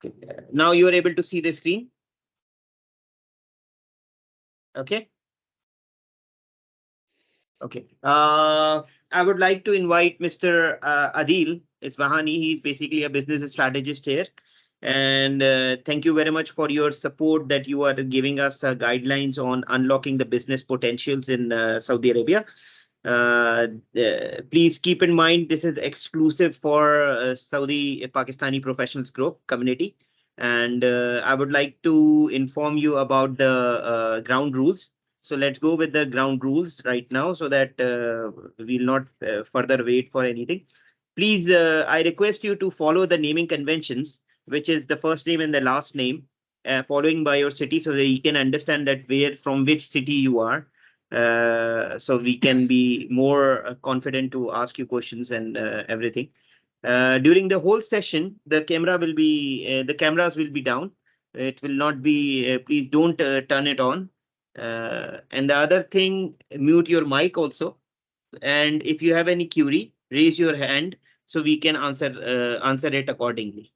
Okay. Now you are able to see the screen. Okay. Okay. I would like to invite Mr. Adeel Esbhani. He's basically a business strategist here. And thank you very much for your support that you are giving us guidelines on unlocking the business potentials in Saudi Arabia. Please keep in mind this is exclusive for Saudi Pakistani Professionals Group community. And I would like to inform you about the ground rules. So let's go with the ground rules right now so that we'll not further wait for anything. Please, I request you to follow the naming conventions, which is the first name and the last name, following by your city so that you can understand that where from which city you are, so we can be more confident to ask you questions and everything. During the whole session, the cameras will be down. It will not be. Please don't turn it on. And the other thing, mute your mic also. And if you have any query, raise your hand so we can answer it accordingly.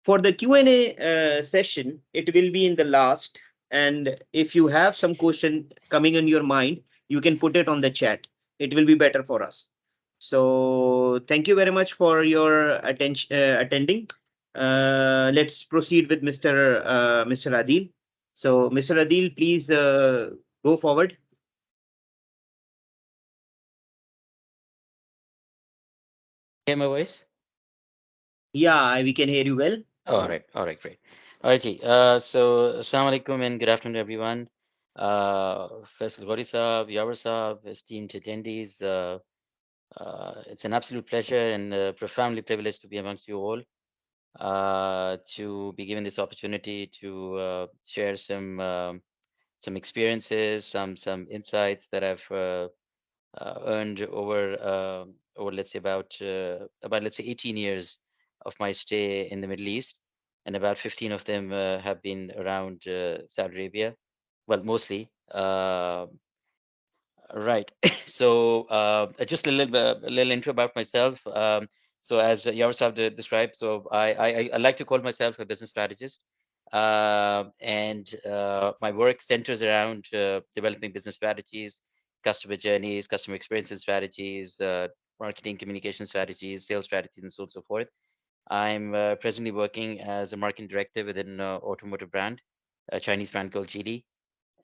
For the Q&A session, it will be in the last. And if you have some question coming in your mind, you can put it on the chat. It will be better for us. So thank you very much for your attention attending. Let's proceed with Mr. Adil. So Mr. Adil, please go forward. Hear my voice? Yeah, we can hear you well. All right, great. All right, Ji. So, Assalamu alaikum and good afternoon, everyone. Faisal Ghori Saab, Yawar Saab, esteemed attendees, it's an absolute pleasure and profoundly privileged to be amongst you all, to be given this opportunity to share some experiences, some insights that I've earned over let's say about let's say 18 years of my stay in the Middle East, and about 15 of them have been around Saudi Arabia. Well, mostly. Right. So just a little intro about myself. So as Yaroslav described, so I like to call myself a business strategist. And my work centers around developing business strategies, customer journeys, customer experience and strategies, marketing communication strategies, sales strategies, and so on and so forth. I'm presently working as a marketing director within an automotive brand, a Chinese brand called GD,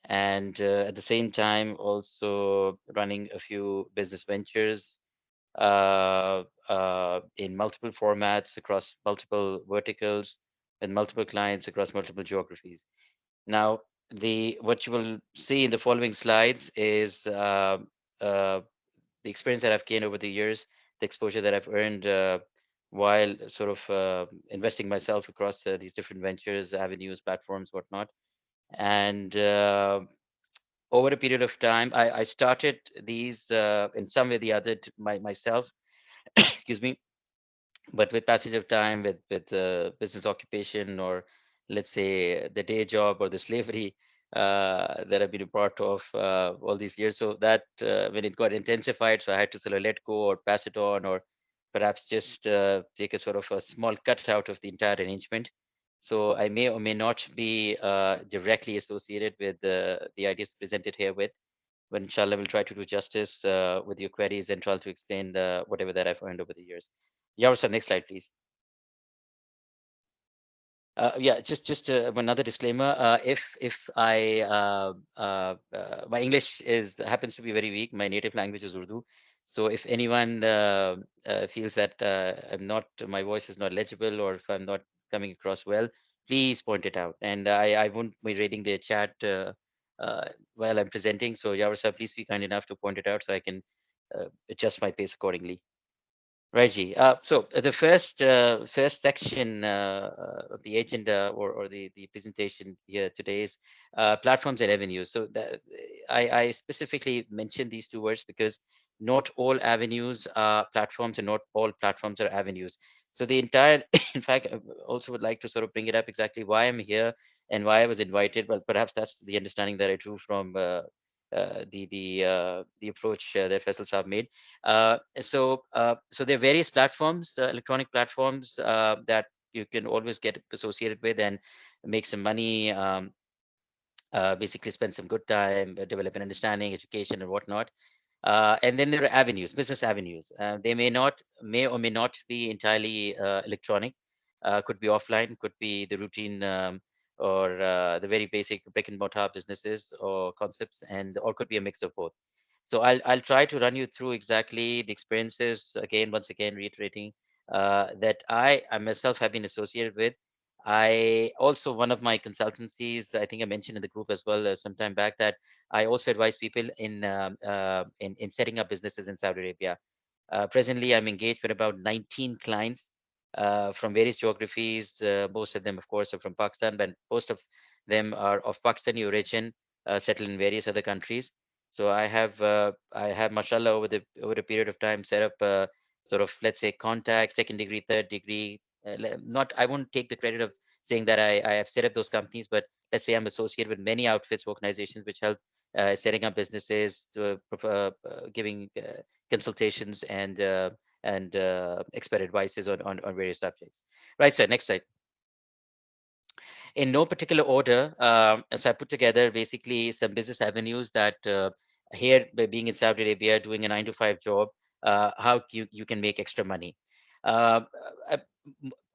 and at the same time also running a few business ventures in multiple formats across multiple verticals with multiple clients across multiple geographies. Now, the what you will see in the following slides is the experience that I've gained over the years, the exposure that I've earned while sort of investing myself across these different ventures, avenues, platforms, whatnot. And over a period of time, I started these in some way or the other myself, excuse me, but with passage of time, with business occupation, or let's say the day job or the slavery that I've been a part of all these years. So that when it got intensified, so I had to sort of let go or pass it on, or perhaps just take a sort of a small cut out of the entire arrangement. So I may or may not be directly associated with the ideas presented here with, but inshallah we'll try to do justice with your queries and try to explain whatever that I've earned over the years. Yeah, sir, next slide, please. Yeah, just another disclaimer. If I my English is happens to be very weak. My native language is Urdu. So if anyone feels that my voice is not legible, or if I'm not coming across well, please point it out. And I won't be reading the chat while I'm presenting. So Yawar, please be kind enough to point it out so I can adjust my pace accordingly. Reggie. So the first section of the agenda, or the presentation here today is platforms and avenues. So I specifically mentioned these two words because not all avenues are platforms and not all platforms are avenues. So the entire, in fact, I also would like to sort of bring it up exactly why I'm here and why I was invited. Well, perhaps that's the understanding that I drew from the approach that Faisal Saab made. So there are various platforms, electronic platforms that you can always get associated with and make some money, basically spend some good time, develop an understanding, education, and whatnot. And then there are avenues, business avenues. They may or may not be entirely electronic. Could be offline, could be the routine, or the very basic brick and mortar businesses or concepts, and or could be a mix of both. So I'll try to run you through exactly the experiences again, once again reiterating that I myself have been associated with. I also, one of my consultancies, I think I mentioned in the group as well some time back, that I also advise people in setting up businesses in Saudi Arabia. Presently, I'm engaged with about 19 clients from various geographies. Most of them, of course, are from Pakistan, but most of them are of Pakistani origin, settled in various other countries. So I have, mashallah, over a period of time, set up sort of, let's say, contact, second degree, third degree. Not, I won't take the credit of saying that I have set up those companies, but let's say I'm associated with many outfits, organizations which help setting up businesses, giving consultations and expert advices on various subjects. Right, sir. Next slide. In no particular order, so I put together basically some business avenues that here, by being in Saudi Arabia, doing a 9 to 5 job, how you can make extra money. Uh, I,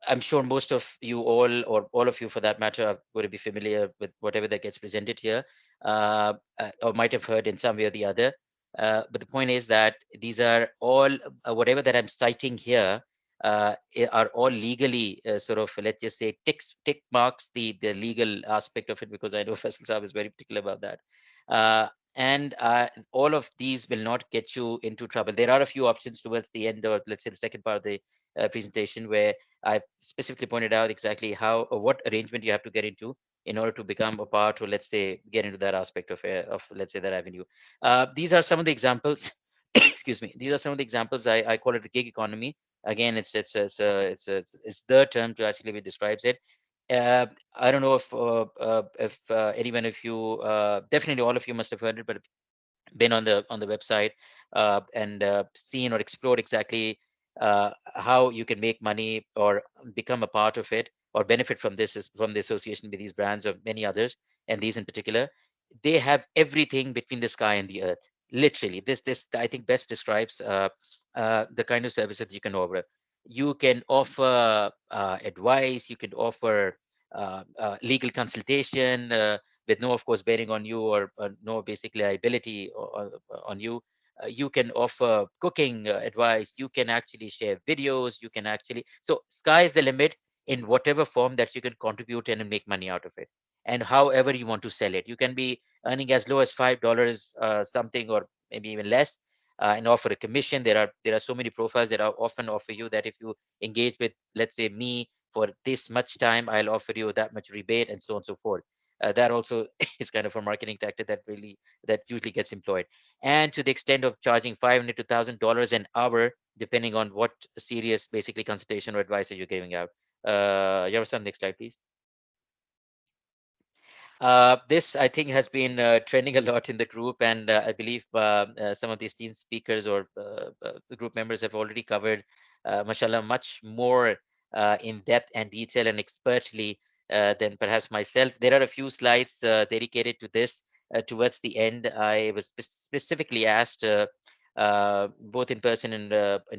I'm sure most of you all, or all of you for that matter, are going to be familiar with whatever that gets presented here, or might have heard in some way or the other. But the point is that these are all, whatever that I'm citing here, are all legally sort of, let's just say, tick marks the legal aspect of it, because I know Faisal Saab is very particular about that. And all of these will not get you into trouble. There are a few options towards the end, or let's say the second part of the presentation, where I specifically pointed out exactly how or what arrangement you have to get into in order to become a part, or let's say get into that aspect of let's say that avenue. These are some of the examples. Excuse me. These are some of the examples. I call it the gig economy. Again, it's the term to actually describes it. I don't know if anyone of you, definitely all of you must have heard it, but been on the website and seen or explored exactly how you can make money or become a part of it or benefit from this, is from the association with these brands or many others, and these in particular, they have everything between the sky and the earth. Literally, this I think best describes the kind of services you can offer. You can offer advice, you can offer legal consultation, with no, of course, bearing on you, or no basically liability on you. You can offer cooking advice. You can actually share videos. You can actually, so sky is the limit in whatever form that you can contribute and make money out of it. And however you want to sell it, you can be earning as low as $5 something, or maybe even less, and offer a commission. There are so many profiles that are often offer you that if you engage with, let's say, me for this much time, I'll offer you that much rebate, and so on and so forth. That also is kind of a marketing tactic that usually gets employed. And to the extent of charging $500 to $1,000 an hour, depending on what serious basically consultation or advice that you're giving out. Yarosan, next slide, please. This, I think, has been trending a lot in the group, and I believe some of these team speakers or the group members have already covered, mashallah, much more in depth and detail and expertly than perhaps myself. There are a few slides dedicated to this towards the end. I was specifically asked, both in person and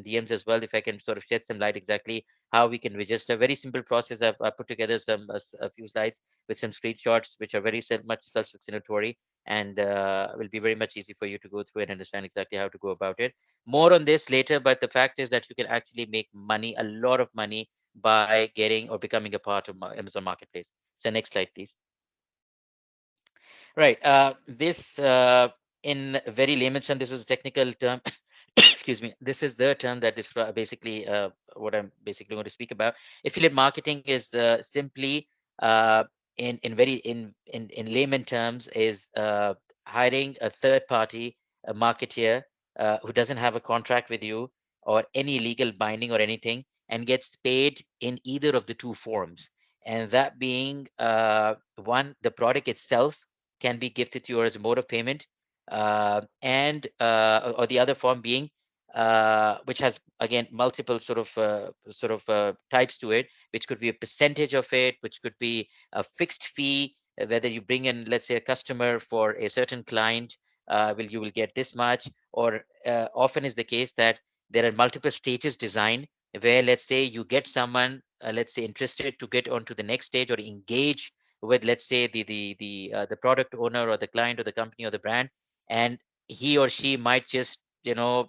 DMs as well, if I can sort of shed some light exactly how we can register. Very simple process. I put together a few slides with some screenshots, which are very much self-explanatory, and will be very much easy for you to go through and understand exactly how to go about it. More on this later, but the fact is that you can actually make money, a lot of money, by getting or becoming a part of Amazon Marketplace. So next slide, please. Right. This, in very layman's term, this is a technical term. Excuse me. This is the term that is basically what I'm basically going to speak about. Affiliate marketing is simply, in very in layman terms, is hiring a third party, a marketeer, who doesn't have a contract with you or any legal binding or anything, and gets paid in either of the two forms. And that being, one, the product itself can be gifted to you as a mode of payment, and or the other form being which has again multiple types to it, which could be a percentage of it, which could be a fixed fee, whether you bring in, let's say, a customer for a certain client, will you will get this much, or often is the case that there are multiple stages designed where, let's say, you get someone, let's say, interested to get onto the next stage or engage with, let's say, the product owner or the client or the company or the brand, and he or she might just,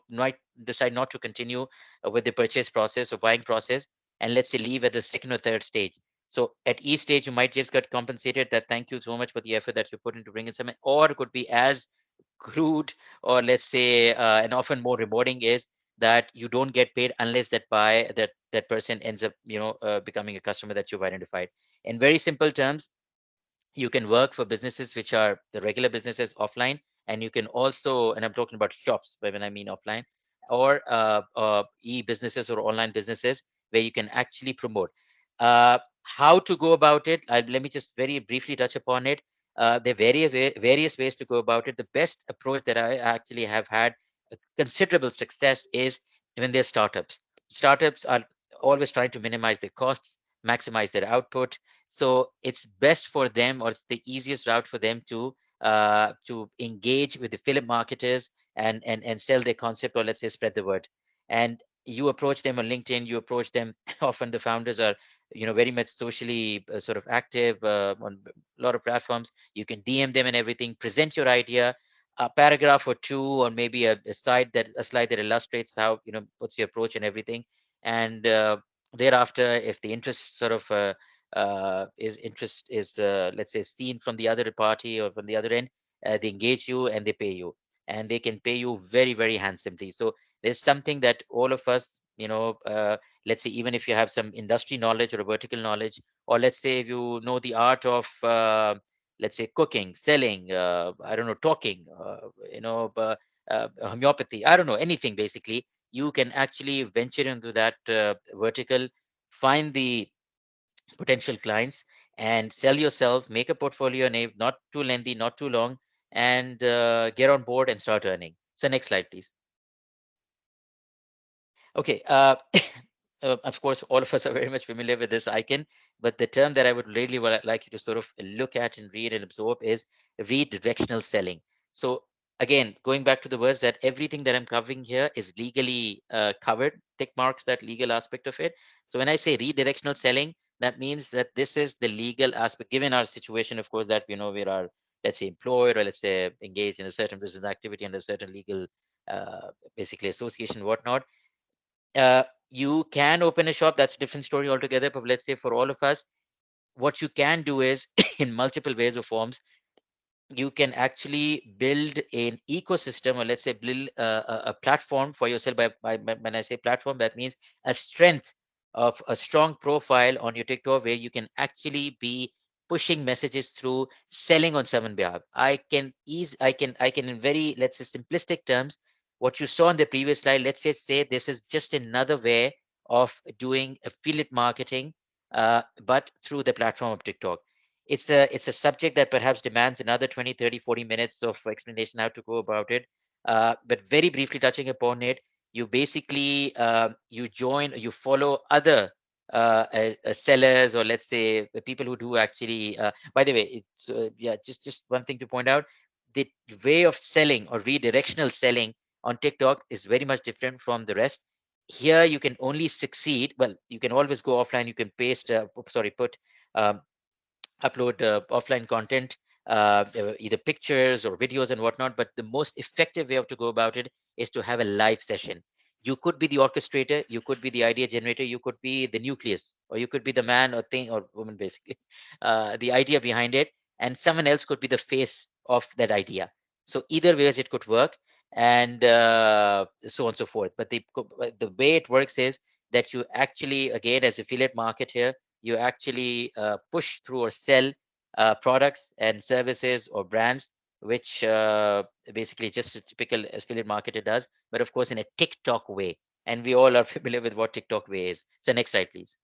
might decide not to continue with the purchase process or buying process, and let's say leave at the second or third stage. So at each stage you might just get compensated that thank you so much for the effort that you put into bringing someone, or it could be as crude, or let's say, and often more rewarding, is that you don't get paid unless that person ends up, becoming a customer that you've identified. In very simple terms, you can work for businesses which are the regular businesses offline, and you can also, and I'm talking about shops when I mean offline, or e-businesses or online businesses where you can actually promote. How to go about it, let me just very briefly touch upon it. There are various ways to go about it. The best approach that I actually have had considerable success is when they're startups. Startups are always trying to minimize their costs, maximize their output. So it's best for them, or it's the easiest route for them to engage with the affiliate marketers and sell their concept, or let's say spread the word. And you approach them on LinkedIn, you approach them. Often the founders are, very much socially sort of active on a lot of platforms. You can DM them and everything, present your idea, a paragraph or two, or maybe a slide that illustrates how, what's your approach and everything. And thereafter, if the interest sort of is let's say seen from the other party or from the other end, they engage you and they pay you, and they can pay you very, very handsomely. So there's something that all of us, let's say, even if you have some industry knowledge or a vertical knowledge, or let's say if you know the art of let's say cooking, selling, I don't know, talking, homeopathy, I don't know, anything basically, you can actually venture into that vertical, find the potential clients, and sell yourself, make a portfolio name, not too lengthy, not too long, and get on board and start earning. So next slide, please. Okay. Of course, all of us are very much familiar with this icon, but the term that I would really like you to sort of look at and read and absorb is redirectional selling. So again, going back to the words, that everything that I'm covering here is legally covered, tick marks that legal aspect of it. So when I say redirectional selling, that means that this is the legal aspect, given our situation, of course, that we are, let's say, employed, or let's say engaged in a certain business activity under certain legal, basically association, whatnot. You can open a shop, that's a different story altogether, but let's say for all of us, what you can do is in multiple ways or forms, you can actually build an ecosystem, or let's say build a platform for yourself. When I say platform, that means a strength of a strong profile on your TikTok, where you can actually be pushing messages through, selling on someone behalf. I can in very, let's say, simplistic terms, what you saw on the previous slide, let's just say this is just another way of doing affiliate marketing, but through the platform of TikTok. It's a subject that perhaps demands another 20, 30, 40 minutes of explanation how to go about it. But very briefly touching upon it, you basically you follow other sellers, or let's say the people who do actually, by the way, it's yeah, just one thing to point out: the way of selling or redirectional selling on TikTok is very much different from the rest. Here you can only succeed, well, you can always go offline, you can put um, upload offline content, either pictures or videos and whatnot. But the most effective way of to go about it is to have a live session. You could be the orchestrator, you could be the idea generator, you could be the nucleus, or you could be the man or thing or woman, basically, the idea behind it, and someone else could be the face of that idea. So either ways it could work, and so on and so forth. But the way it works is that you actually, again, as affiliate marketer, you actually push through or sell products and services or brands, which basically just a typical affiliate marketer does, but of course in a TikTok way. And we all are familiar with what TikTok way is. So next slide, please.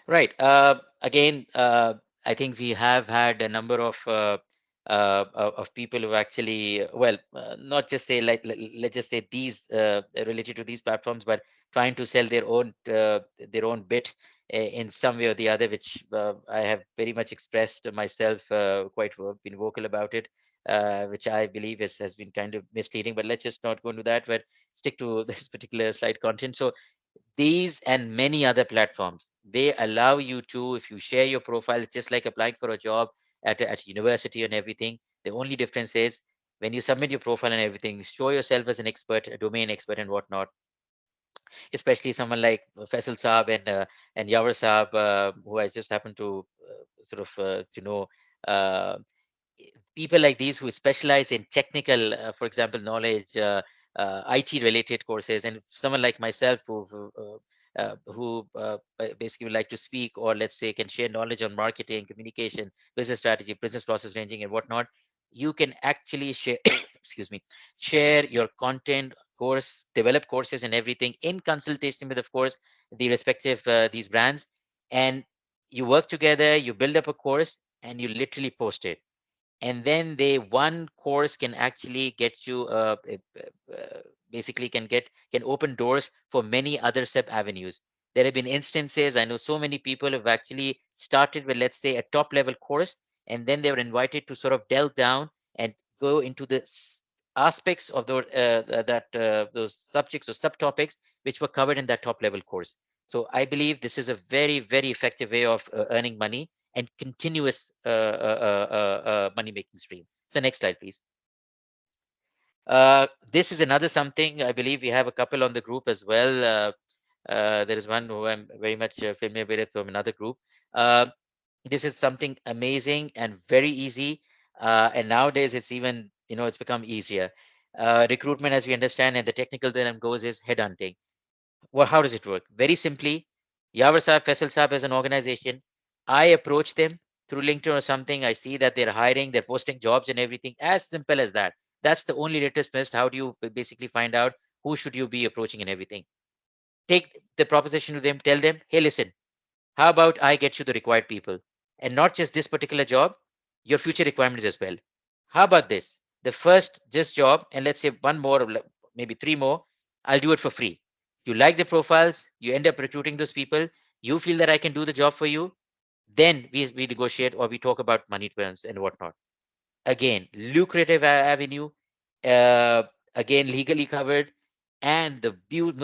Right. Again, I think we have had a number of of people who actually, well, not just say like let's just say these related to these platforms, but trying to sell their own bit in some way or the other, which I have very much expressed myself, been vocal about it, which I believe has been kind of misleading. But let's just not go into that, but stick to this particular slide content. So these and many other platforms, they allow you to, if you share your profile, it's just like applying for a job at a university and everything. The only difference is when you submit your profile and everything, show yourself as an expert, a domain expert and whatnot, especially someone like Faisal Saab and Yawar Saab, who I just happen to to know. Uh, People like these who specialize in technical, for example, knowledge, IT related courses, and someone like myself who basically would like to speak, or let's say can share knowledge on marketing, communication, business strategy, business process ranging, and whatnot. You can actually share, excuse me, share your content, course, develop courses and everything in consultation with, of course, the respective these brands, and you work together, you build up a course, and you literally post it, and then they one course can actually get you basically can open doors for many other sub avenues. There have been instances, I know so many people have actually started with, let's say, a top level course, and then they were invited to sort of delve down and go into the aspects of those subjects or subtopics which were covered in that top level course. So I believe this is a very, very effective way of earning money and continuous money making stream. So next slide, please. This is another something I believe we have a couple on the group as well. There is one who I'm very much familiar with from another group. Uh, this is something amazing and very easy. And nowadays it's even, it's become easier. Recruitment, as we understand, and the technical term goes is headhunting. Well, how does it work? Very simply, Yawar Saab, Faisal Saab as an organization, I approach them through LinkedIn or something. I see that they're hiring, they're posting jobs and everything. As simple as that. That's the only latest test. How do you basically find out who should you be approaching and everything? Take the proposition to them, tell them, hey, listen, how about I get you the required people? And not just this particular job, your future requirements as well. How about this? The first just job, and let's say one more, or maybe three more, I'll do it for free. You like the profiles, you end up recruiting those people, you feel that I can do the job for you, then we negotiate or we talk about money terms and whatnot. Again, lucrative avenue, uh, again, legally covered. And the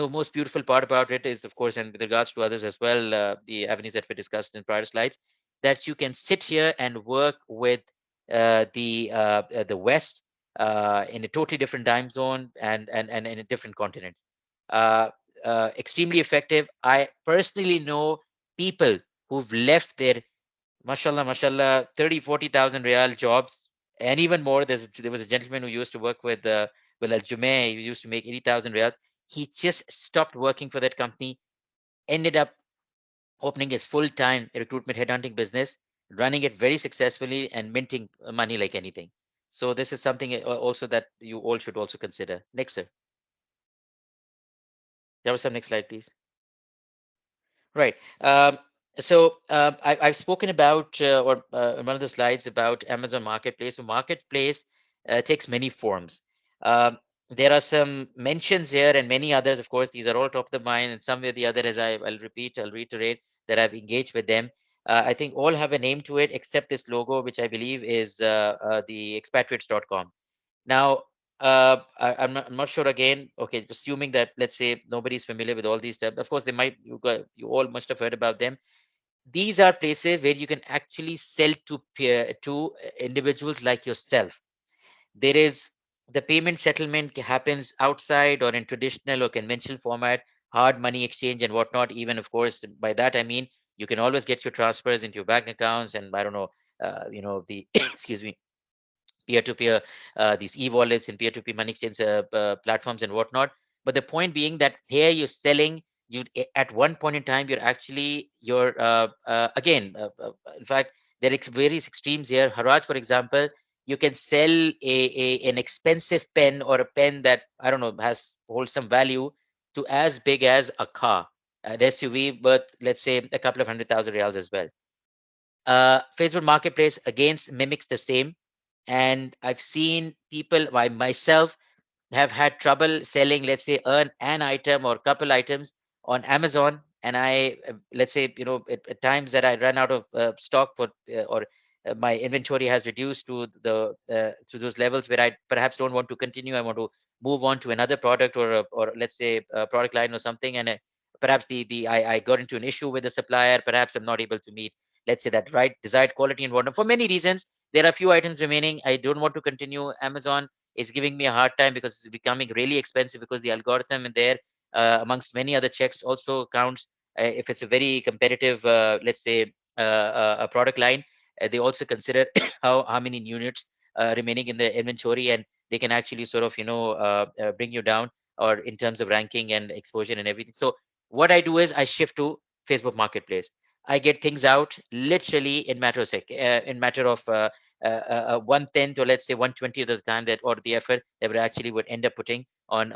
most beautiful part about it is, of course, and with regards to others as well, the avenues that we discussed in prior slides, that you can sit here and work with the West in a totally different time zone and in a different continent. Uh, Extremely effective. I personally know people who've left their mashallah, mashallah, 30, 40,000 real jobs, and even more. There was a gentleman who used to work with Al Jumeirah, who used to make 80,000 reals. He just stopped working for that company, ended up opening his full-time recruitment headhunting business, running it very successfully and minting money like anything. So this is something also that you all should also consider. Next, sir. That was some next slide, please. Right. I've spoken about, or in one of the slides about Amazon Marketplace. So Marketplace takes many forms. Um, there are some mentions here and many others. Of course, these are all top of the mind, and some way or the other, I'll reiterate that I've engaged with them. I think all have a name to it except this logo, which I believe is the expatriates.com. Now, I'm not sure again. Okay, assuming that, let's say, nobody's familiar with all these steps. Of course, they might. You all must have heard about them. These are places where you can actually sell to individuals like yourself. There is the payment settlement happens outside or in traditional or conventional format, hard money exchange and whatnot. Even, of course, by that I mean you can always get your transfers into your bank accounts, and I don't know, the excuse me, peer-to-peer, these e-wallets and peer-to-peer money exchange platforms and whatnot. But the point being that here you're selling, at one point in time, you're again, in fact, there are various extremes here. Haraj, for example, you can sell an expensive pen or a pen that, I don't know, holds some value, to as big as a car, an SUV worth, let's say, a couple of 100,000 reals as well. Facebook Marketplace again mimics the same. And I've seen people, I myself have had trouble selling, let's say, an item or couple items on Amazon, and let's say, at times that I run out of stock for or my inventory has reduced to those levels where I perhaps don't want to continue. I want to move on to another product, or let's say a product line or something, and perhaps I got into an issue with the supplier. Perhaps I'm not able to meet, let's say, that right desired quality and whatnot. For many reasons, there are few items remaining. I don't want to continue. Amazon is giving me a hard time because it's becoming really expensive, because the algorithm in there, amongst many other checks, also counts if it's a very competitive, let's say, a product line. They also consider how many units remaining in the inventory, and they can actually sort of bring you down, or in terms of ranking and exposure and everything. So what I do is I shift to Facebook Marketplace. I get things out literally in matter of 1/10, or let's say 1/20 of the time, that or the effort that we actually would end up putting on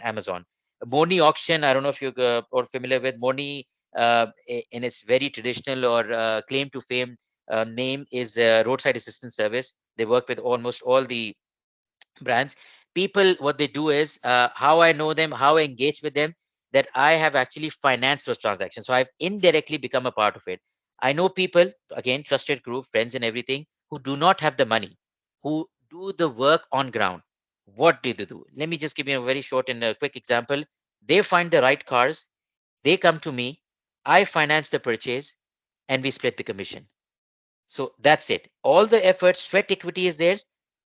Amazon. Morni auction, I don't know if you're or familiar with Morni, in its very traditional or claim to fame name, is roadside assistance service. They work with almost all the brands. People, what they do is, how I know them, how I engage with them, that I have actually financed those transactions. So I've indirectly become a part of it. I know people, again, trusted group, friends and everything, who do not have the money, who do the work on ground. What do they do? Let me just give you a very short and a quick example. They find the right cars, they come to me, I finance the purchase, and we split the commission. So that's it. All the effort, sweat equity is theirs.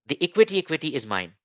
The equity is mine.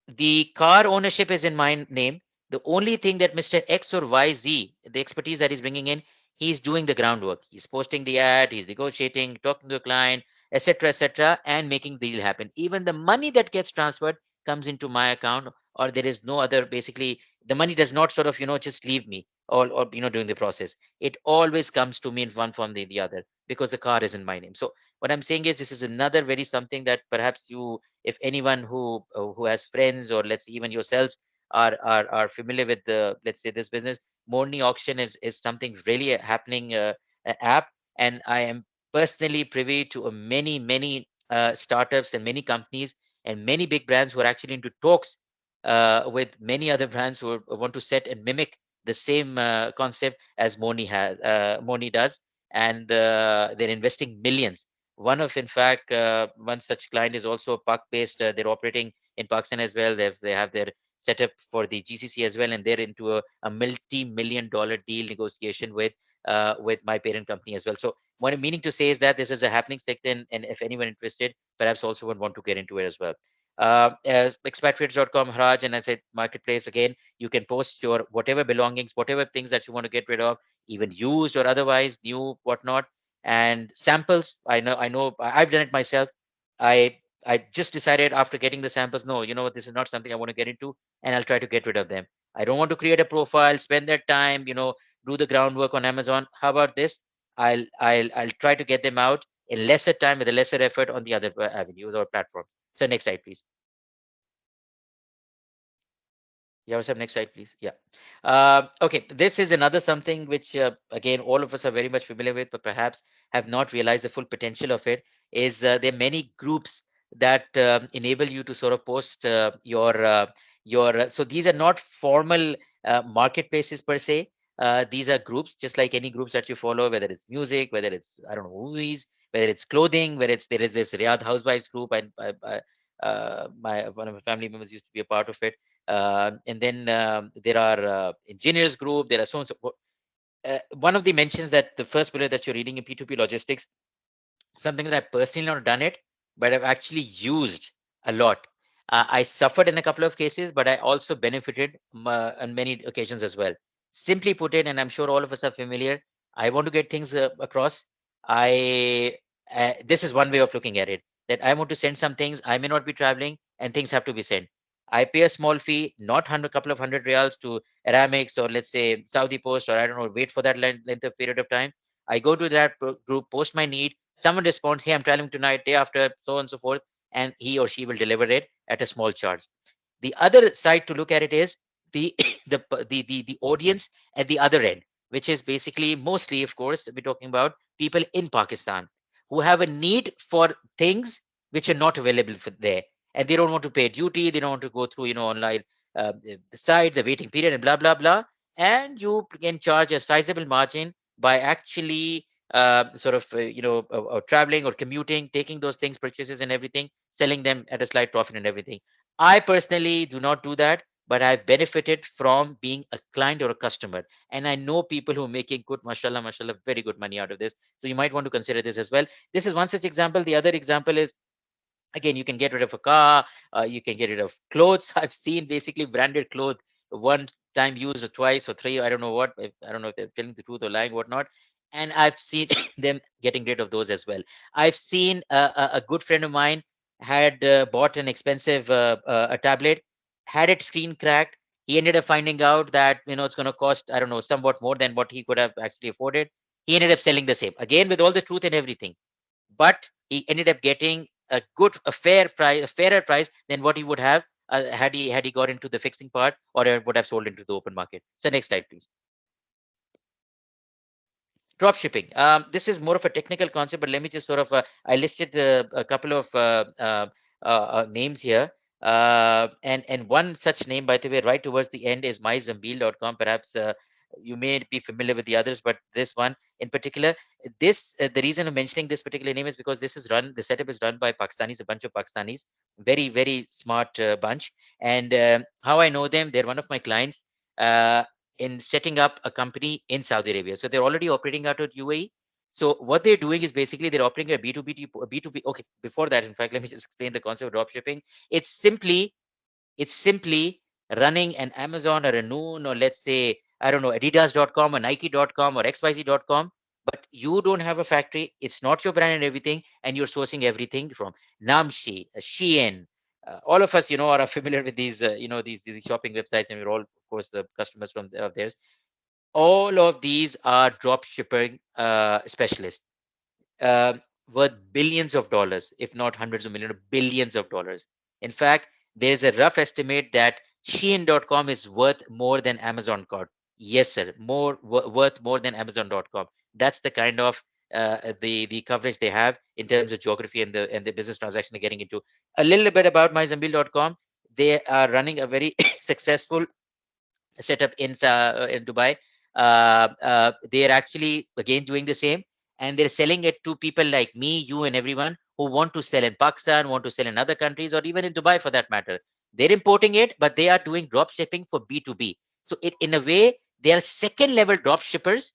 The car ownership is in my name. The only thing that Mr. X or YZ, the expertise that he's bringing in, he's doing the groundwork. He's posting the ad, he's negotiating, talking to the client, etc., and making the deal happen. Even the money that gets transferred comes into my account, or there is no other. Basically, the money does not sort of just leave me, or during the process. It always comes to me in one form or the other, because the car is in my name. So what I'm saying is, this is another very something that perhaps you, if anyone who has friends, or let's say even yourselves, are familiar with the, let's say, this business. Morning auction is something really happening, app, and I am personally privy to many startups and many companies and many big brands who are actually into talks with many other brands who want to set and mimic the same concept as Moni does, and they're investing millions. One of, in fact, one such client is also Pak based. They're operating in Pakistan as well. They have their setup for the GCC as well, and they're into a multi-million dollar deal negotiation with my parent company as well. So what I'm meaning to say is that this is a happening sector, and if anyone interested, perhaps also would want to get into it as well. As expatriates.com, Haraj, and I said marketplace again, you can post your whatever belongings, whatever things that you want to get rid of, even used or otherwise, new, whatnot, and samples. I know I've done it myself. I just decided after getting the samples, no, you know what, this is not something I want to get into, and I'll try to get rid of them. I don't want to create a profile, spend that time, do the groundwork on Amazon. How about this? I'll try to get them out in lesser time with a lesser effort on the other avenues or platforms. So next slide, please. Yeah, what's up? Next slide, please. Yeah. Okay, this is another something which, again, all of us are very much familiar with, but perhaps have not realized the full potential of it. Is there are many groups that enable you to sort of post So these are not formal marketplaces per se. These are groups, just like any groups that you follow, whether it's music, whether it's, I don't know, movies, whether it's clothing, whether it's, there is this Riyadh Housewives group, and my one of my family members used to be a part of it. And then there are engineers group, there are so on so forth. One of the mentions that the first bullet that you're reading in P2P logistics, something that I personally not done it, but I've actually used a lot. I suffered in a couple of cases, but I also benefited on many occasions as well. Simply put it, and I'm sure all of us are familiar, I want to get things across. I This is one way of looking at it, that I want to send some things. I may not be traveling, and things have to be sent. I pay a small fee, not hundred couple of hundred reals to Aramix, or let's say Saudi Post, or I don't know, wait for that length of period of time. I go to that group, post my need. Someone responds, "Hey, I'm traveling tonight, day after, so on and so forth," and he or she will deliver it at a small charge. The other side to look at it is the the audience at the other end, which is basically mostly, of course, we're talking about people in Pakistan who have a need for things which are not available for there, and they don't want to pay duty, they don't want to go through, online the site, the waiting period, and blah blah blah. And you can charge a sizable margin by actually sort of traveling or commuting, taking those things, purchases and everything, selling them at a slight profit and everything. I personally do not do that, but I've benefited from being a client or a customer. And I know people who are making good, mashallah, mashallah, very good money out of this. So you might want to consider this as well. This is one such example. The other example is, again, you can get rid of a car, you can get rid of clothes. I've seen basically branded clothes one time used or twice or three, I don't know what, I don't know if they're telling the truth or lying, whatnot. And I've seen them getting rid of those as well. I've seen a good friend of mine had bought an expensive a tablet, had its screen cracked. He ended up finding out that it's going to cost, I don't know, somewhat more than what he could have actually afforded. He ended up selling the same, again with all the truth and everything, but he ended up getting a fair price, a fairer price than what he would have had he got into the fixing part, or would have sold into the open market. So next slide, please. Drop shipping. This is more of a technical concept, but let me just sort of I listed a couple of names here. And one such name, by the way, right towards the end is myzambil.com. Perhaps you may be familiar with the others, but this one in particular, the reason of mentioning this particular name is because the setup is run by Pakistanis, a bunch of Pakistanis, very, very smart bunch. And how I know them, they're one of my clients. In setting up a company in Saudi Arabia. So they're already operating out of UAE. So what they're doing is basically they're operating a B2B. Okay, before that, in fact, let me just explain the concept of drop shipping. It's simply it's simply running an Amazon or a Noon, or let's say, I don't know, Adidas.com or Nike.com or XYZ.com, but you don't have a factory. It's not your brand and everything, and you're sourcing everything from Namshi, Shein. All of us, are familiar with these shopping websites, and we're all, of course, the customers of theirs. All of these are drop shipping specialists, uh, worth billions of dollars, if not hundreds of millions, billions of dollars. In fact, there's a rough estimate that Shein.com is worth more than Amazon.com. Yes, sir, worth more than Amazon.com. That's the kind of the coverage they have in terms of geography and the business transaction they're getting into. A little bit about myzambil.com. They are running a very successful set up in Dubai. They're actually again doing the same, and they're selling it to people like me, you, and everyone who want to sell in Pakistan, want to sell in other countries, or even in Dubai for that matter. They're importing it, but they are doing drop shipping for B2B. So in a way, they are second level drop shippers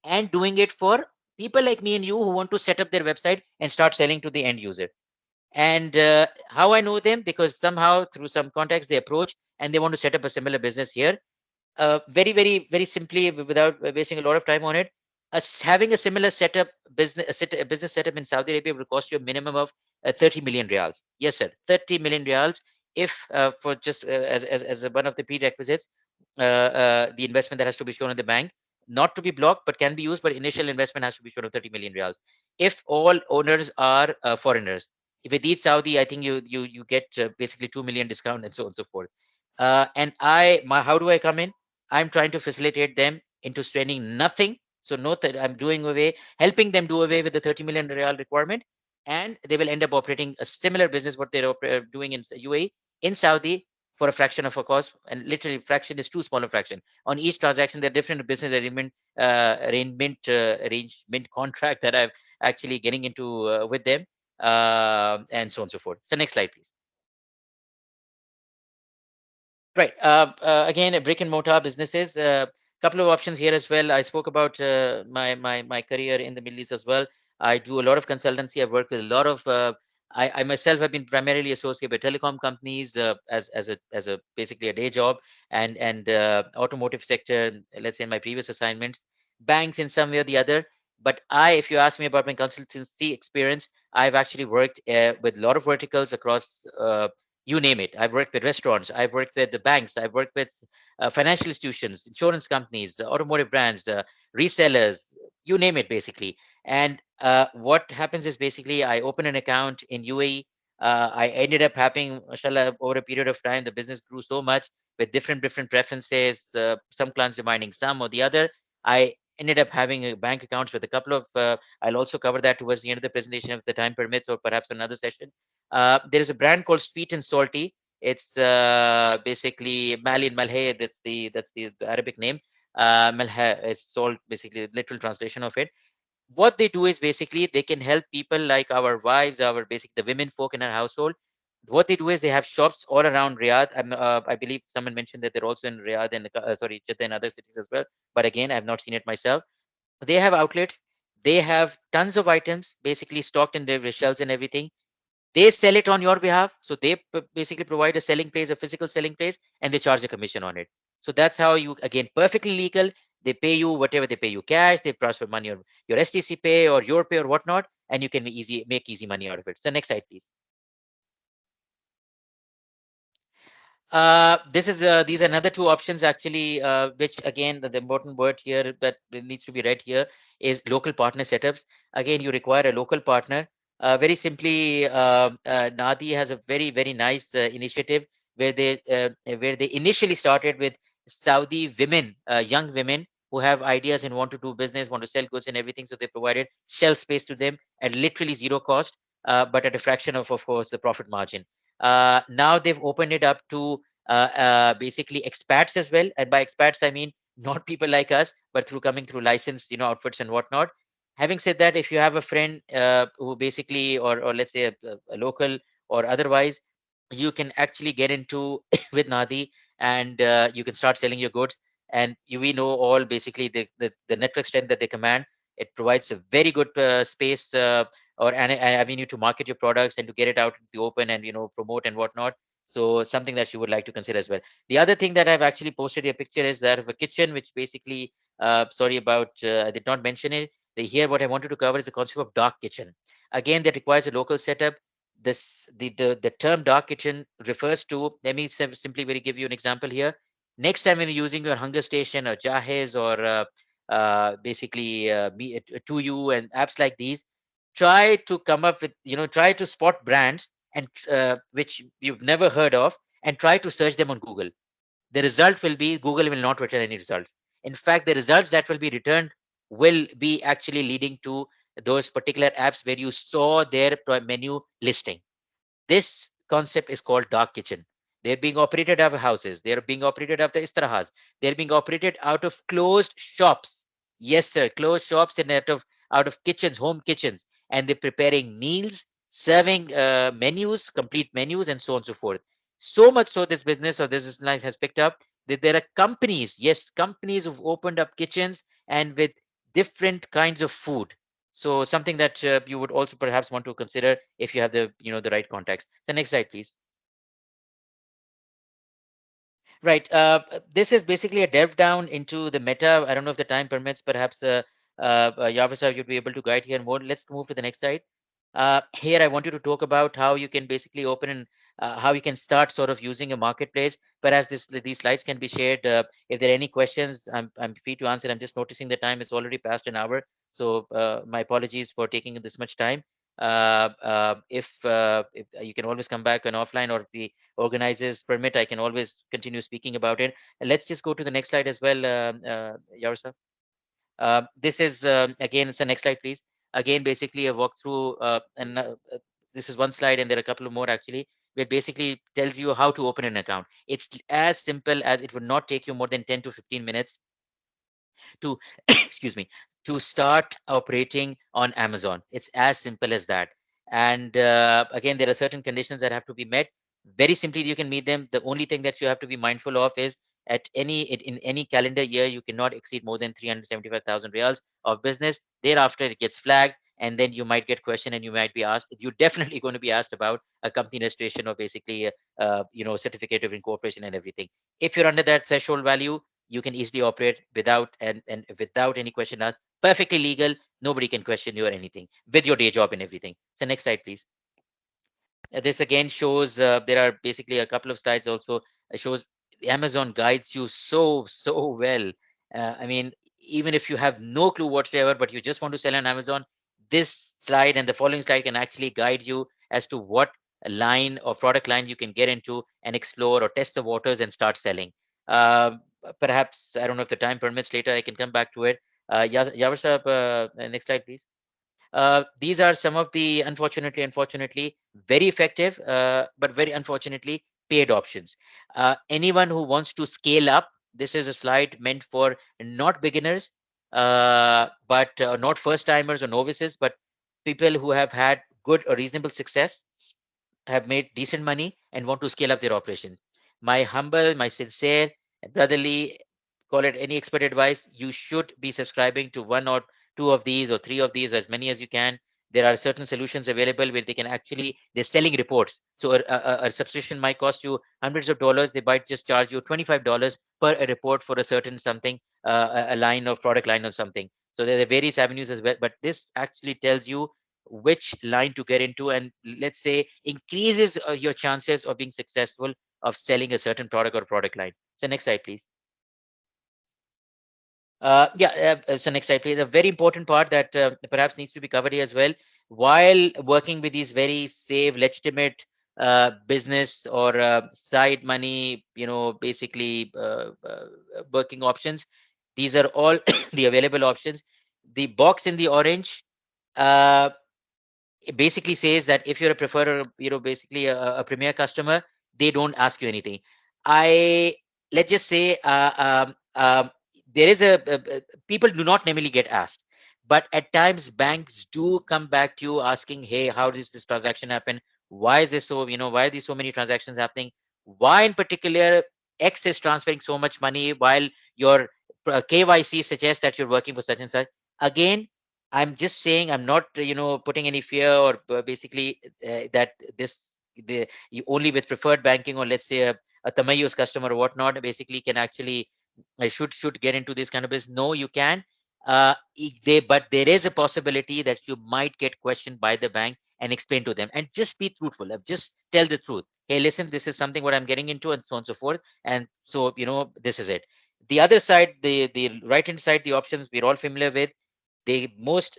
and doing it for people like me and you who want to set up their website and start selling to the end user. And how I know them, because somehow through some contacts they approach and they want to set up a similar business here. Very, very, very simply, without wasting a lot of time on it, having a similar setup a business setup in Saudi Arabia will cost you a minimum of 30 million reals. Yes, sir, 30 million reals. If for just as one of the prerequisites, the investment that has to be shown in the bank, not to be blocked, but can be used, but initial investment has to be shown of 30 million reals. If all owners are foreigners, if it eats Saudi, I think you get basically 2 million discount and so on and so forth. And how do I come in? I'm trying to facilitate them into spending nothing. So note that I'm helping them do away with the 30 million real requirement, and they will end up operating a similar business what they're doing in UAE in Saudi for a fraction of a cost, and literally fraction is too small a fraction. On each transaction, there are different business arrangement contract that I'm actually getting into with them, and so on and so forth. So next slide, please. Right. Again, brick and mortar businesses. Couple of options here as well. I spoke about my career in the Middle East as well. I do a lot of consultancy. I've worked with a lot of. I myself have been primarily associated with telecom companies as a basically a day job, and automotive sector. Let's say in my previous assignments, banks in some way or the other. But if you ask me about my consultancy experience, I've actually worked with a lot of verticals across. You name it. I've worked with restaurants. I've worked with the banks. I've worked with financial institutions, insurance companies, the automotive brands, the resellers, you name it, basically. And what happens is basically I open an account in UAE. I ended up having, mashallah, over a period of time, the business grew so much with different preferences. Some clients demanding some or the other. I ended up having bank accounts with a couple of, I'll also cover that towards the end of the presentation if the time permits, or perhaps another session. There is a brand called Sweet and Salty. It's basically Mali and Malhay. That's the Arabic name. Malha, it's salt, basically the literal translation of it. What they do is basically they can help people like our wives, our basic the women folk in our household. What they do is they have shops all around Riyadh. I believe someone mentioned that they're also in Riyadh and sorry, Jeddah and other cities as well. But again, I've not seen it myself. They have outlets. They have tons of items basically stocked in their shelves and everything. They sell it on your behalf. So they basically provide a selling place, a physical selling place, and they charge a commission on it. So that's how you, again, perfectly legal. They pay you whatever they pay you cash. They transfer money on your STC pay or your pay or whatnot, and you can make easy money out of it. So next slide, please. This is these are another two options actually, which again the important word here that needs to be read here is local partner setups. Again, you require a local partner. Very simply, Nadi has a very nice initiative where they initially started with Saudi women, young women who have ideas and want to do business, want to sell goods and everything. So they provided shelf space to them at literally zero cost, but at a fraction of course, the profit margin. Now they've opened it up to basically expats as well. And by expats, I mean not people like us, but through coming through licensed, outfits and whatnot. Having said that, if you have a friend who basically, or let's say a local or otherwise, you can actually get into with Nadi, and you can start selling your goods. And we know all basically the network strength that they command. It provides a very good space or an avenue to market your products and to get it out in the open and promote and whatnot. So something that you would like to consider as well. The other thing that I've actually posted a picture is that of a kitchen, which basically, sorry about, I did not mention it. Here, what I wanted to cover is the concept of dark kitchen. Again, that requires a local setup. The term dark kitchen refers to, let me simply very give you an example here. Next time when you're using your Hunger Station or Jahez or basically to you and apps like these, try to come up with, try to spot brands and which you've never heard of, and try to search them on Google. The result will be Google will not return any results. In fact, the results that will be returned will be actually leading to those particular apps where you saw their menu listing. This concept is called dark kitchen. They're being operated out of houses. They're being operated out of istirahas. They're being operated out of closed shops. Yes, sir, closed shops and out of kitchens, home kitchens, and they're preparing meals, serving menus, complete menus, and so on and so forth. So much so this business or this business line has picked up that there are companies, yes, companies who've opened up kitchens and with different kinds of food. So something that you would also perhaps want to consider if you have the right context. So next slide, please. Right. This is basically a delve down into the meta. I don't know if the time permits. Perhaps Yavasa, you'd be able to guide here more. Let's move to the next slide. Here, I want you to talk about how you can basically open and how you can start sort of using a marketplace. Perhaps these slides can be shared. If there are any questions, I'm free to answer. I'm just noticing the time. It's already past an hour. So my apologies for taking this much time. If you can always come back on offline, or if the organizers permit, I can always continue speaking about it. And let's just go to the next slide as well, Yaroslav. This is again, it's the next slide, please. Again, basically a walkthrough, and this is one slide, and there are a couple of more actually, where basically tells you how to open an account. It's as simple as it would not take you more than 10 to 15 minutes to excuse me, to start operating on Amazon. It's as simple as that. And again, there are certain conditions that have to be met. Very simply, you can meet them. The only thing that you have to be mindful of is in any calendar year, you cannot exceed more than 375,000 reals of business. Thereafter, it gets flagged, and then you might get questioned, and you might be asked. You're definitely going to be asked about a company registration or basically, certificate of incorporation and everything. If you're under that threshold value, you can easily operate without without any question asked. Perfectly legal. Nobody can question you or anything with your day job and everything. So next slide, please. This again shows there are basically a couple of slides also shows Amazon guides you so well. I mean, even if you have no clue whatsoever, but you just want to sell on Amazon, this slide and the following slide can actually guide you as to what line or product line you can get into and explore or test the waters and start selling. Perhaps I don't know if the time permits. Later, I can come back to it. Yawar Sahab, next slide, please. These are some of the unfortunately very effective, but very unfortunately paid options. Anyone who wants to scale up, this is a slide meant for not beginners, but not first timers or novices, but people who have had good or reasonable success, have made decent money and want to scale up their operation. My humble, my sincere, brotherly, call it any expert advice, you should be subscribing to one or two of these or three of these, as many as you can. There are certain solutions available where they can actually, they're selling reports. So a subscription might cost you hundreds of dollars. They might just charge you $25 per a report for a certain something, a line of product line or something. So there are various avenues as well. But this actually tells you which line to get into, and let's say increases your chances of being successful of selling a certain product or product line. So next slide, please. So next slide, please. A very important part that perhaps needs to be covered here as well. While working with these very safe, legitimate business or side money, basically working options, these are all the available options. The box in the orange uh, it basically says that if you're a preferred, or basically a premier customer, they don't ask you anything. I Let's just say there is people do not normally get asked, but at times banks do come back to you asking, hey, how does this transaction happen? Why is this so, why are these so many transactions happening? Why in particular X is transferring so much money while your KYC suggests that you're working for such and such? Again, I'm just saying, I'm not, putting any fear or basically that you only with preferred banking, or let's say a Tamayus customer or whatnot, basically can actually should get into this kind of business. No, you can. But there is a possibility that you might get questioned by the bank, and explain to them and just be truthful. Just tell the truth. Hey, listen, this is something what I'm getting into, and so on and so forth. And so, this is it. The other side, the right hand side, the options we're all familiar with. They most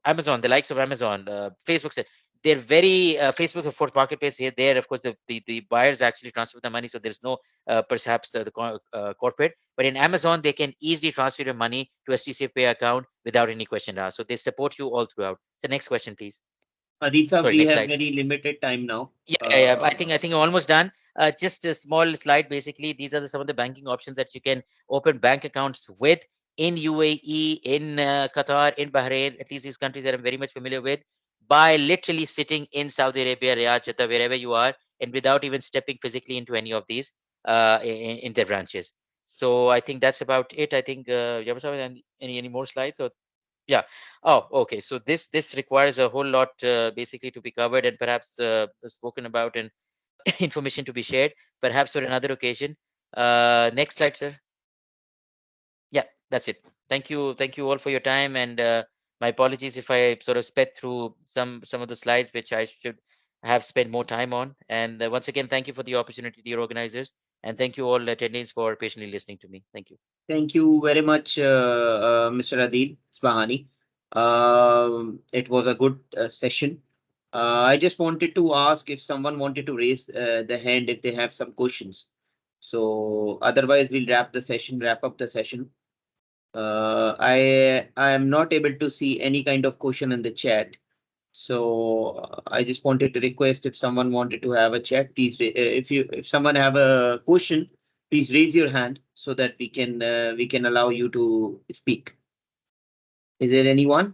Amazon, the likes of Amazon, Facebook, they're very Facebook, of course, marketplace here. There, of course, the buyers actually transfer the money, so there's no perhaps corporate. But in Amazon, they can easily transfer your money to a CCPay account without any question asked. So they support you all throughout. The next question, please. Aditya, Sorry, we next have slide. very limited time now. Yeah. I think I'm almost done. Just a small slide. Basically, these are some of the banking options that you can open bank accounts with in UAE, in Qatar, in Bahrain. At least these countries that I'm very much familiar with, by literally sitting in Saudi Arabia, Riyadh, Jeddah, wherever you are, and without even stepping physically into any of these in their branches. So I think that's about it. I think you have any more slides? Or yeah. Oh, okay. So this requires a whole lot basically to be covered, and perhaps spoken about, and information to be shared, perhaps for another occasion. Next slide, sir. Yeah, that's it. Thank you all for your time, and my apologies if I sort of sped through some of the slides which I should have spent more time on. And once again, thank you for the opportunity, dear organizers, and thank you all attendees for patiently listening to me. Thank you. Thank you very much, Mr. Adeel Esbhani. It was a good session. I just wanted to ask if someone wanted to raise the hand if they have some questions. So otherwise, we'll wrap up the session. I am not able to see any kind of question in the chat. So I just wanted to request if someone wanted to have a chat, please. If someone have a question, please raise your hand so that we can allow you to speak. Is there anyone?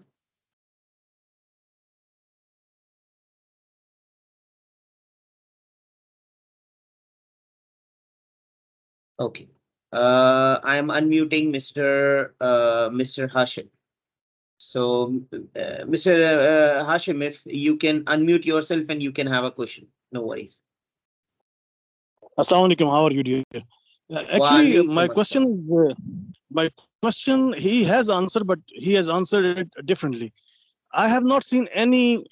Okay. I am unmuting Mr. Hashim. So, Mr. Hashim, if you can unmute yourself and you can have a question. No worries. Assalamu alaikum. How are you, dear? Wa Actually, alaikum assalam. my question, he has answered, but he has answered it differently. I have not seen any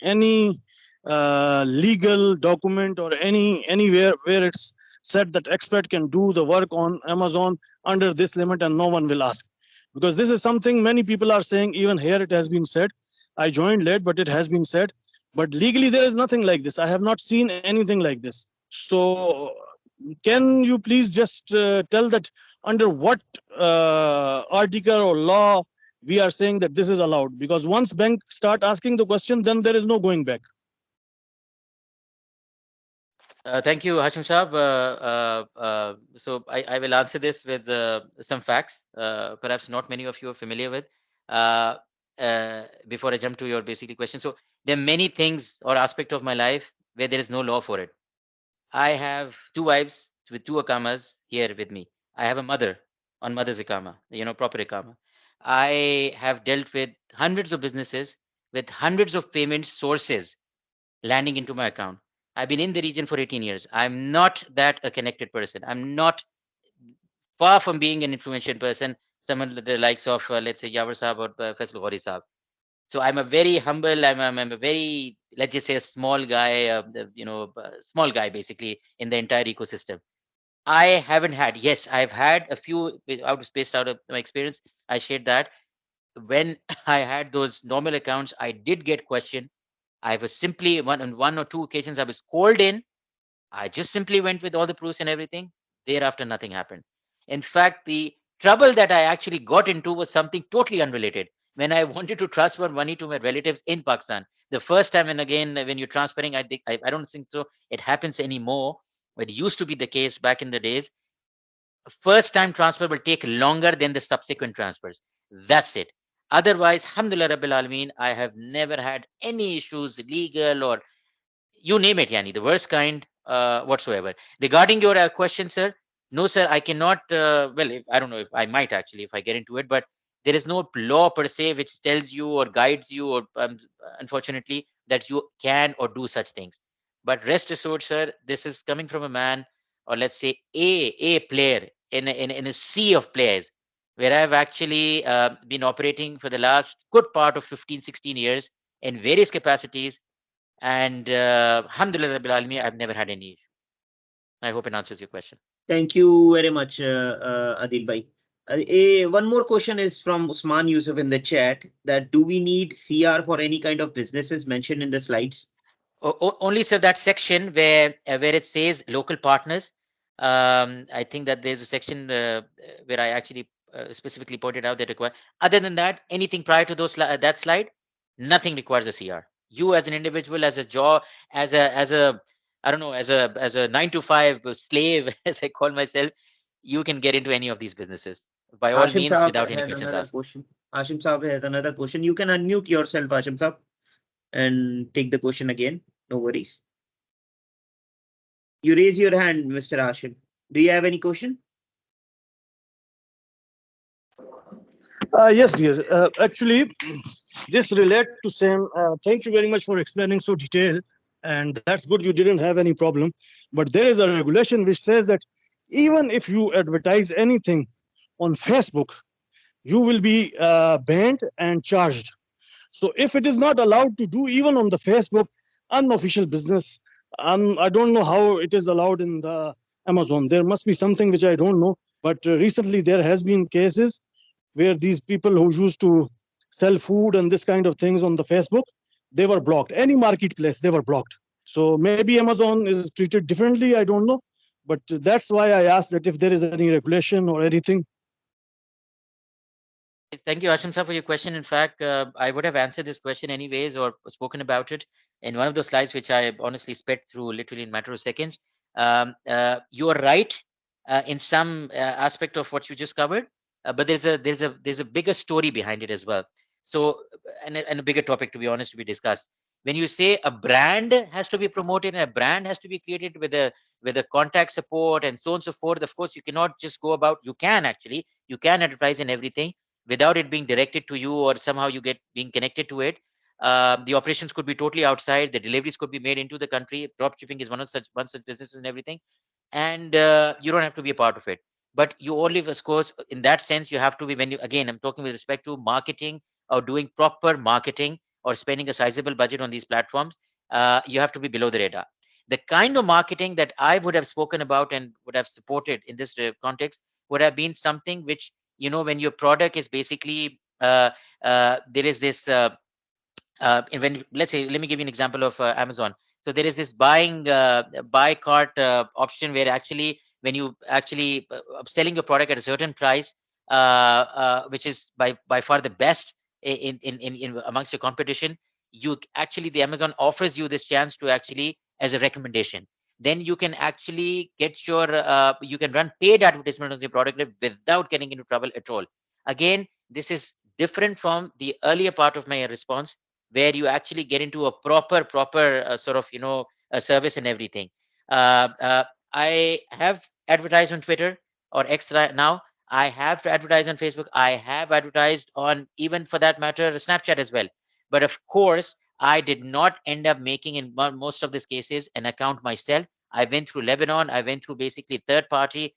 legal document or anywhere where it's said that expert can do the work on Amazon under this limit and no one will ask. Because this is something many people are saying. Even here it has been said. I joined late, but it has been said. But legally there is nothing like this. I have not seen anything like this. So can you please just tell that under what article or law we are saying that this is allowed, because once bank start asking the question, then there is no going back. Thank you, Hashim Saab. So I will answer this with some facts, perhaps not many of you are familiar with, uh, before I jump to your basically question. So there are many things or aspect of my life where there is no law for it. I have two wives with two akamas here with me. I have a mother on mother's akama, proper akama. I have dealt with hundreds of businesses with hundreds of payment sources landing into my account. I've been in the region for 18 years. I'm not that a connected person. I'm not, far from being an influential person, someone the likes of, let's say, Yawar Saab or Faisal Ghori Saab. So I'm a very humble, I'm a very, let's just say, a small guy, small guy basically in the entire ecosystem. I haven't had, yes, I've had a few, based out of my experience, I shared that. When I had those normal accounts, I did get questioned. I was simply on one or two occasions I was called in. I just simply went with all the proofs and everything. Thereafter, nothing happened. In fact, the trouble that I actually got into was something totally unrelated. When I wanted to transfer money to my relatives in Pakistan, the first time, and again, when you're transferring, I don't think so. It happens anymore. It used to be the case back in the days. First time transfer will take longer than the subsequent transfers. That's it. Otherwise, alhamdulillah Rabbil Alameen, I have never had any issues, legal or you name it, Yani, the worst kind whatsoever. Regarding your question, sir, no, sir, I cannot. Well, I don't know if I might actually, if I get into it, but there is no law per se which tells you or guides you, or unfortunately, that you can or do such things. But rest assured, sir, this is coming from a man, or let's say a player in a sea of players, where I've actually been operating for the last good part of 15, 16 years in various capacities, and alhamdulillah Rabbil Alameen, I've never had any issue. I hope it answers your question. Thank you very much, Adil Bhai. One more question is from Usman Yusuf in the chat, that do we need CR for any kind of businesses mentioned in the slides? Only, sir, that section where it says local partners. I think that there's a section where I actually specifically pointed out that require. Other than that, anything prior to that slide, nothing requires a CR. You as an individual, as a job, as a I don't know, as a 9 to 5 slave, as I call myself, you can get into any of these businesses by all Hashim means Saab without any has questions another asked. question. Hashim Saab has another question. You can unmute yourself, Hashim Saab, and take the question again. No worries. You raise your hand, Mr. Hashim. Do you have any question? Yes, dear. Actually, this relate to same. Thank you very much for explaining so detailed, and that's good. You didn't have any problem, but there is a regulation which says that even if you advertise anything on Facebook, you will be banned and charged. So if it is not allowed to do even on the Facebook unofficial business, I don't know how it is allowed in the Amazon. There must be something which I don't know. But recently there has been cases where these people who used to sell food and this kind of things on the Facebook, they were blocked. Any marketplace, they were blocked. So maybe Amazon is treated differently. I don't know. But that's why I asked that if there is any regulation or anything. Thank you, Ashim sir, for your question. In fact, I would have answered this question anyways or spoken about it in one of those slides, which I honestly sped through literally in a matter of seconds. You are right in some aspect of what you just covered, but there's a bigger story behind it as well. So, and a bigger topic, to be honest, to be discussed. When you say a brand has to be promoted and a brand has to be created with a contact support and so on and so forth, of course, you cannot just go about. You can advertise and everything without it being directed to you or somehow you get being connected to it. The operations could be totally outside. The deliveries could be made into the country. Drop shipping is one such businesses and everything, and you don't have to be a part of it. But you only, of course, in that sense, you have to be when you again. I'm talking with respect to marketing or doing proper marketing or spending a sizable budget on these platforms. You have to be below the radar. The kind of marketing that I would have spoken about and would have supported in this context would have been something which, when your product is basically there is this when, let's say, let me give you an example of Amazon. So there is this buy cart option where actually when you actually selling your product at a certain price, which is by far the best in amongst your competition, you actually, the Amazon offers you this chance to actually as a recommendation. Then you can actually get your you can run paid advertisement on your product without getting into trouble at all. Again, this is different from the earlier part of my response, where you actually get into a proper sort of a service and everything. I have advertised on Twitter or X right now. I have to advertise on Facebook. I have advertised on, even for that matter, Snapchat as well. But of course, I did not end up making in most of these cases an account myself. I went through Lebanon. I went through basically third party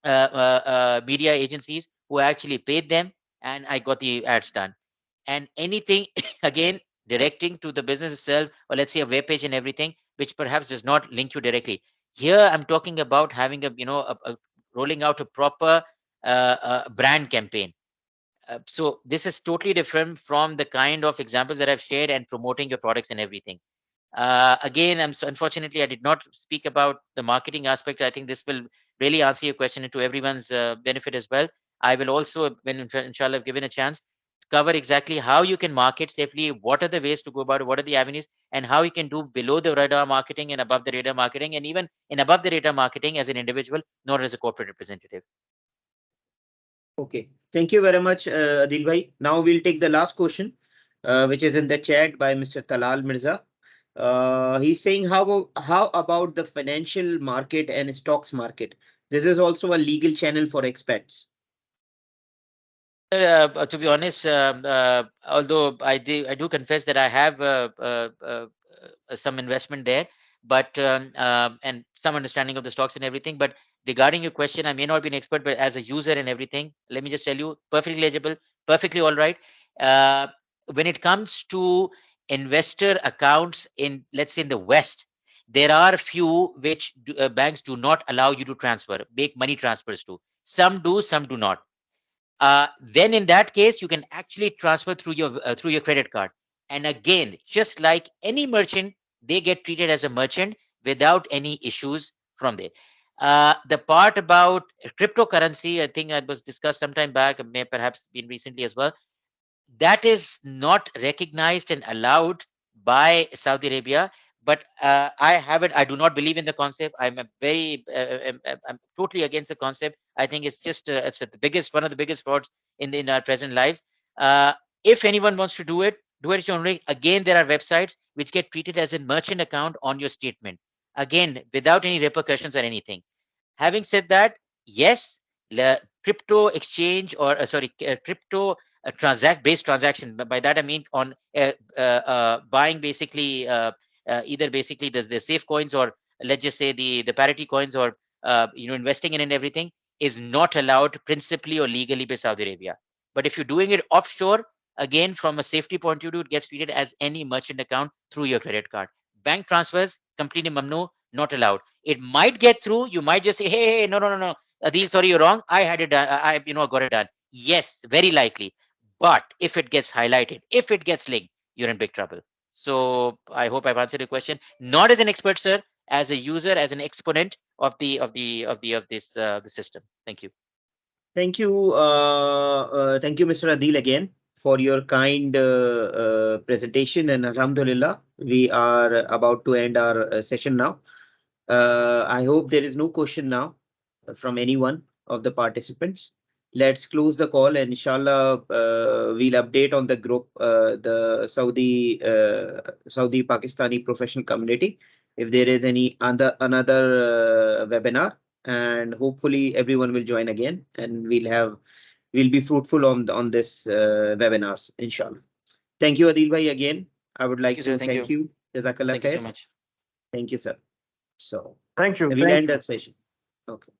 media agencies who actually paid them, and I got the ads done. And anything again directing to the business itself, or let's say a web page and everything, which perhaps does not link you directly. Here I'm talking about having a rolling out a proper brand campaign. So this is totally different from the kind of examples that I've shared and promoting your products and everything. Again, unfortunately, I did not speak about the marketing aspect. I think this will really answer your question into everyone's benefit as well. I will also, when inshallah, given a chance, cover exactly how you can market safely, what are the ways to go about it, what are the avenues, and how you can do below the radar marketing and above the radar marketing, and even in above the radar marketing as an individual, not as a corporate representative. Okay. Thank you very much, Adil bhai. Now we'll take the last question, which is in the chat by Mr. Talal Mirza. He's saying, how about the financial market and stocks market? This is also a legal channel for expats. To be honest, although I do confess that I have some investment there, but and some understanding of the stocks and everything. But regarding your question, I may not be an expert, but as a user and everything, let me just tell you, perfectly legible, perfectly all right. Uh, when it comes to investor accounts in, let's say, in the West, there are few which banks do not allow you to transfer, make money transfers to. Some do, some do not. Then in that case you can actually transfer through your credit card, and again, just like any merchant, they get treated as a merchant without any issues from there. The part about cryptocurrency, I think it was discussed sometime back, may perhaps been recently as well, that is not recognized and allowed by Saudi Arabia. But I haven't. I do not believe in the concept. I'm a very. I'm totally against the concept. I think it's just. It's the biggest. One of the biggest frauds in our present lives. Uh, if anyone wants to do it your own way. Again, there are websites which get treated as a merchant account on your statement. Again, without any repercussions or anything. Having said that, yes, crypto exchange or sorry, crypto transact based transactions. By that I mean on buying basically either basically the safe coins, or let's just say the parity coins, or investing in and everything is not allowed principally or legally by Saudi Arabia. But if you're doing it offshore, again from a safety point of view, it gets treated as any merchant account through your credit card. Bank transfers completely mamnu, not allowed. It might get through. You might just say, hey, no, no, no, no. Adil, sorry, you're wrong. I had it done. Got it done. Yes, very likely. But if it gets highlighted, if it gets linked, you're in big trouble. So I hope I've answered your question. Not as an expert, sir, as a user, as an exponent of this the system. Thank you. Thank you, Mr. Adil, again for your kind presentation. And Alhamdulillah, we are about to end our session now. I hope there is no question now from anyone of the participants. Let's close the call, and inshallah, we'll update on the group, the Saudi Pakistani Professional Community, if there is any another webinar, and hopefully everyone will join again, and we'll be fruitful on this webinars, inshallah. Thank you, Adil bhai, again. I would Thank you, like sir. to Thank thank you. you. Jazakallah Thank you so khair. much. Thank you, sir. So Thank you. we'll Thank end you. that session. Okay.